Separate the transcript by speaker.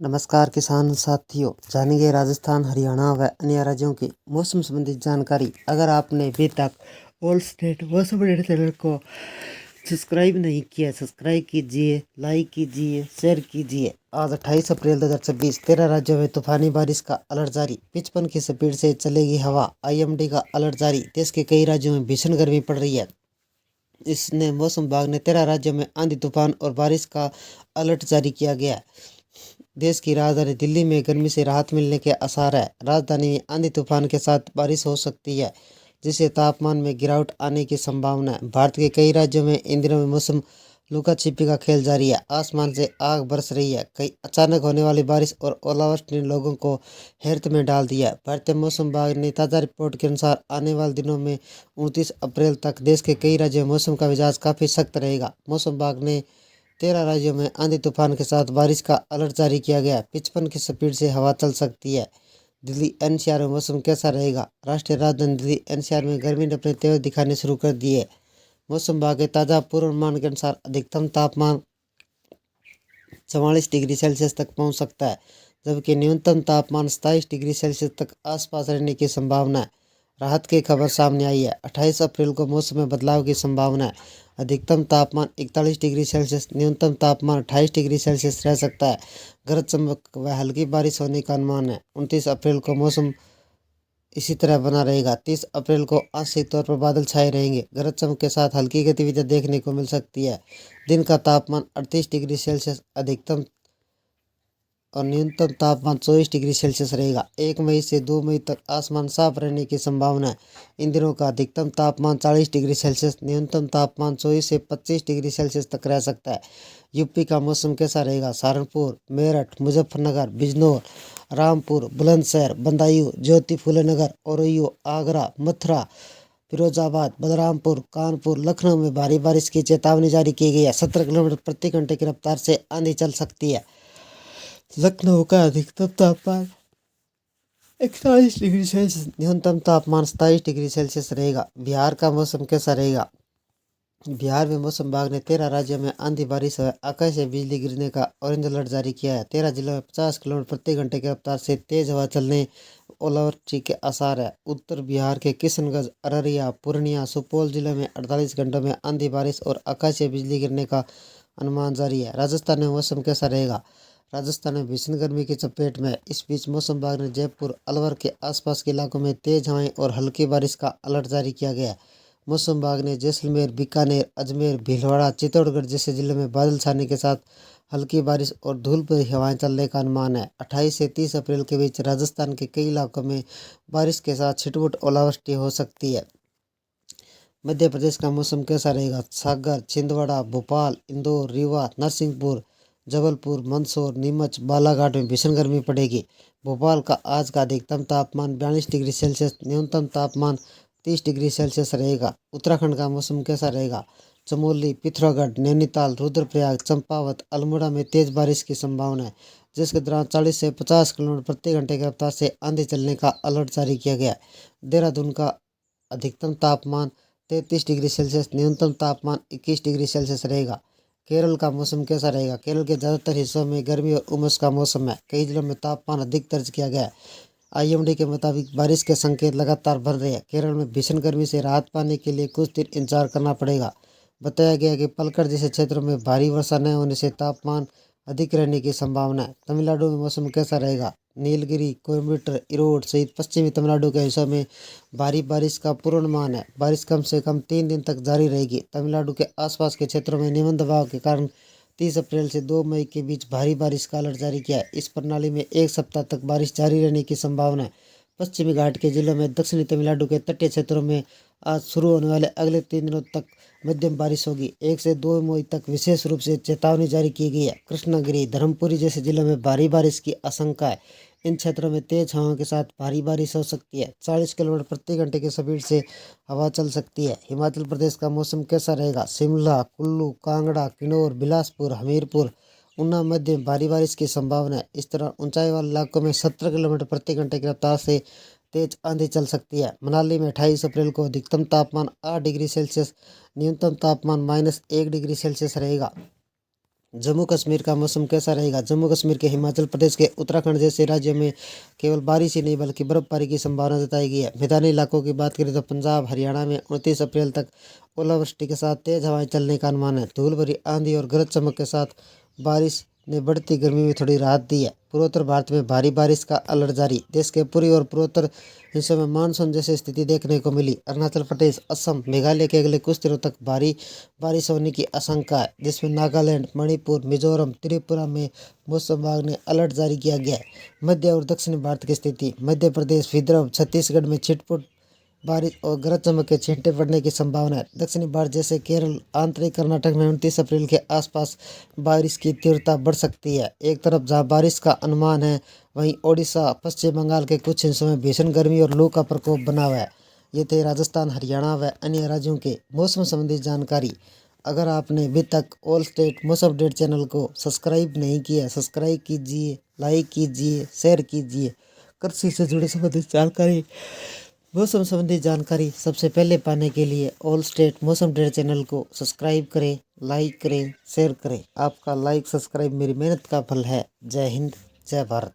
Speaker 1: नमस्कार किसान साथियों, जानेंगे राजस्थान, हरियाणा व अन्य राज्यों की मौसम संबंधी जानकारी। अगर आपने अभी तक ऑल स्टेट मौसम अपडेट चैनल को सब्सक्राइब नहीं किया, सब्सक्राइब कीजिए, लाइक कीजिए, शेयर कीजिए। आज 28 अप्रैल 2026, 13 राज्यों में तूफानी बारिश का अलर्ट जारी। 55 की स्पीड से चलेगी हवा, IMD का अलर्ट जारी। देश के कई राज्यों में भीषण गर्मी पड़ रही है। इसने मौसम विभाग ने 13 राज्यों में आंधी तूफान और बारिश का अलर्ट जारी किया गया है। देश की राजधानी दिल्ली में गर्मी से राहत मिलने के आसार है। राजधानी में आंधी तूफान के साथ बारिश हो सकती है, जिससे तापमान में गिरावट आने की संभावना है। भारत के कई राज्यों में इन दिनों में मौसम लुका छिपी का खेल जारी है। आसमान से आग बरस रही है। कई अचानक होने वाली बारिश और ओलावृष्टि ने लोगों को हैरत में डाल दिया है। भारतीय मौसम विभाग ने ताज़ा रिपोर्ट के अनुसार आने वाले दिनों में 29 अप्रैल तक देश के कई राज्यों में मौसम का मिजाज काफ़ी सख्त रहेगा। मौसम विभाग ने 13 राज्यों में आंधी तूफान के साथ बारिश का अलर्ट जारी किया गया है। 55 की स्पीड से हवा चल सकती है। दिल्ली NCR में मौसम कैसा रहेगा? राष्ट्रीय राजधानी दिल्ली NCR में गर्मी ने अपने तेवर दिखाने शुरू कर दिए। मौसम विभाग के ताज़ा पूर्वानुमान के अनुसार अधिकतम तापमान 44 डिग्री सेल्सियस तक पहुंच सकता है, जबकि न्यूनतम तापमान 27 डिग्री सेल्सियस तक आसपास रहने की संभावना है। राहत की खबर सामने आई है। 28 अप्रैल को मौसम में बदलाव की संभावना है। अधिकतम तापमान 41 डिग्री सेल्सियस, न्यूनतम तापमान 28 डिग्री सेल्सियस रह सकता है। गरज चमक व हल्की बारिश होने का अनुमान है। 29 अप्रैल को मौसम इसी तरह बना रहेगा। 30 अप्रैल को आंशिक तौर पर बादल छाए रहेंगे। गरज चमक के साथ हल्की गतिविधियां देखने को मिल सकती है। दिन का तापमान 38 डिग्री सेल्सियस अधिकतम और न्यूनतम तापमान 24 डिग्री सेल्सियस रहेगा। 1 मई से 2 मई तक आसमान साफ रहने की संभावना है। इन दिनों का अधिकतम तापमान 40 डिग्री सेल्सियस, न्यूनतम तापमान 24 से 25 डिग्री सेल्सियस तक रह सकता है। यूपी का मौसम कैसा रहेगा? सहारनपुर, मेरठ, मुजफ्फरनगर, बिजनौर, रामपुर, बुलंदशहर, बदायूं, ज्योति फूले नगर, औरैया, आगरा, मथुरा, फिरोजाबाद, बलरामपुर, कानपुर, लखनऊ में भारी बारिश की चेतावनी जारी की गई है। 17 किलोमीटर प्रति घंटे की रफ्तार से आंधी चल सकती है। लखनऊ का अधिकतम तापमान 41 डिग्री सेल्सियस, न्यूनतम तापमान 27 डिग्री सेल्सियस रहेगा। बिहार का मौसम कैसा रहेगा? बिहार में मौसम विभाग ने 13 राज्यों में आंधी बारिश व आकाशीय बिजली गिरने का ऑरेंज अलर्ट जारी किया है। 13 जिलों में 50 किलोमीटर प्रति घंटे की रफ्तार से तेज हवा चलने, ओलावृष्टि के आसार है। उत्तर बिहार के किशनगंज, अररिया, पूर्णिया, सुपौल जिले में 48 घंटों में आंधी बारिश और आकाशीय बिजली गिरने का अनुमान जारी है। राजस्थान में मौसम कैसा रहेगा? राजस्थान में भीषण गर्मी की चपेट में। इस बीच मौसम विभाग ने जयपुर, अलवर के आसपास के इलाकों में तेज हवाएं और हल्की बारिश का अलर्ट जारी किया गया है। मौसम विभाग ने जैसलमेर, बीकानेर, अजमेर, भीलवाड़ा, चित्तौड़गढ़ जैसे जिलों में बादल छाने के साथ हल्की बारिश और धूल भरी हवाएं चलने का अनुमान है। 28 से 30 अप्रैल के बीच राजस्थान के कई इलाकों में बारिश के साथ छिटपुट ओलावृष्टि हो सकती है। मध्य प्रदेश का मौसम कैसा रहेगा? सागर, छिंदवाड़ा, भोपाल, इंदौर, रीवा, नरसिंहपुर, जबलपुर, मंदसौर, नीमच, बालाघाट में भीषण गर्मी पड़ेगी। भोपाल का आज का अधिकतम तापमान 42 डिग्री सेल्सियस, न्यूनतम तापमान 30 डिग्री सेल्सियस रहेगा। उत्तराखंड का मौसम कैसा रहेगा? चमोली, पिथौरागढ़, नैनीताल, रुद्रप्रयाग, चंपावत, अल्मोड़ा में तेज बारिश की संभावना है, जिसके दौरान 40 से 50 किलोमीटर प्रति घंटे की रफ्तार से आंधी चलने का अलर्ट जारी किया गया है। देहरादून का अधिकतम तापमान 33 डिग्री सेल्सियस, न्यूनतम तापमान 21 डिग्री सेल्सियस रहेगा। केरल का मौसम कैसा रहेगा? केरल के ज़्यादातर हिस्सों में गर्मी और उमस का मौसम है। कई जिलों में तापमान अधिक दर्ज किया गया है। IMD के मुताबिक बारिश के संकेत लगातार बढ़ रहे हैं। केरल में भीषण गर्मी से राहत पाने के लिए कुछ दिन इंतजार करना पड़ेगा। बताया गया कि पलक्कड़ जैसे क्षेत्रों में भारी वर्षा न होने से तापमान अधिक रहने की संभावना है। तमिलनाडु में मौसम कैसा रहेगा? नीलगिरी, कोयम्बटूर, ईरोड सहित पश्चिमी तमिलनाडु के हिस्सों में भारी बारिश का पूर्वानुमान है। बारिश कम से कम 3 दिन तक जारी रहेगी। तमिलनाडु के आसपास के क्षेत्रों में निम्न दबाव के कारण 30 अप्रैल से 2 मई के बीच भारी बारिश का अलर्ट जारी किया है। इस प्रणाली में 1 सप्ताह तक बारिश जारी रहने की संभावना है। पश्चिमी घाट के जिलों में दक्षिणी तमिलनाडु के तटीय क्षेत्रों में आज शुरू होने वाले अगले 3 दिनों तक मध्यम बारिश होगी। 1 से 2 मई तक विशेष रूप से चेतावनी जारी की गई है। कृष्णगिरी, धर्मपुरी जैसे जिलों में भारी बारिश की आशंका है। इन क्षेत्रों में तेज हवाओं के साथ भारी बारिश हो सकती है। 40 किलोमीटर प्रति घंटे की स्पीड से हवा चल सकती है। हिमाचल प्रदेश का मौसम कैसा रहेगा? शिमला, कुल्लू, कांगड़ा, किन्नौर, बिलासपुर, हमीरपुर, ऊना मध्य भारी बारिश की संभावना है। इस तरह ऊंचाई वाले इलाकों में 17 किलोमीटर प्रति घंटे की रफ्तार से तेज आंधी चल सकती है। मनाली में 28 अप्रैल को अधिकतम तापमान 8 डिग्री सेल्सियस, न्यूनतम तापमान -1 डिग्री सेल्सियस रहेगा। जम्मू कश्मीर का मौसम कैसा रहेगा? जम्मू कश्मीर के, हिमाचल प्रदेश के, उत्तराखंड जैसे राज्यों में केवल बारिश ही नहीं बल्कि बर्फबारी की संभावना जताई गई है। मैदानी इलाकों की बात करें तो पंजाब हरियाणा में 29 अप्रैल तक ओलावृष्टि के साथ तेज हवाएं चलने का अनुमान है। धूल भरी आंधी और गरज चमक के साथ बारिश ने बढ़ती गर्मी में थोड़ी राहत दी है। पूर्वोत्तर भारत में भारी बारिश का अलर्ट जारी। देश के पूर्वी और पूर्वोत्तर हिस्सों में मानसून जैसी स्थिति देखने को मिली। अरुणाचल प्रदेश, असम, मेघालय के अगले कुछ दिनों तक भारी बारिश होने की आशंका है, जिसमें नागालैंड, मणिपुर, मिजोरम, त्रिपुरा में मौसम विभाग ने अलर्ट जारी किया गया है। मध्य और दक्षिणी भारत की स्थिति। मध्य प्रदेश, विदर्भ, छत्तीसगढ़ में छिटपुट बारिश और गरज चमक के छींटे पड़ने की संभावना है। दक्षिणी भारत जैसे केरल, आंतरिक कर्नाटक में 29 अप्रैल के आसपास बारिश की तीव्रता बढ़ सकती है। एक तरफ जहां बारिश का अनुमान है, वहीं ओडिशा, पश्चिम बंगाल के कुछ हिस्सों में भीषण गर्मी और लू का प्रकोप बना हुआ है। ये थे राजस्थान, हरियाणा व अन्य राज्यों के मौसम संबंधी जानकारी। अगर आपने अभी तक ऑल स्टेट मौसम अपडेट चैनल को सब्सक्राइब नहीं किया, सब्सक्राइब कीजिए, लाइक कीजिए, शेयर कीजिए। कृषि से जुड़े संबंधित जानकारी, मौसम संबंधी जानकारी सबसे पहले पाने के लिए ऑल स्टेट मौसम अपडेट चैनल को सब्सक्राइब करें, लाइक करें, शेयर करें। आपका लाइक सब्सक्राइब मेरी मेहनत का फल है। जय हिंद, जय भारत।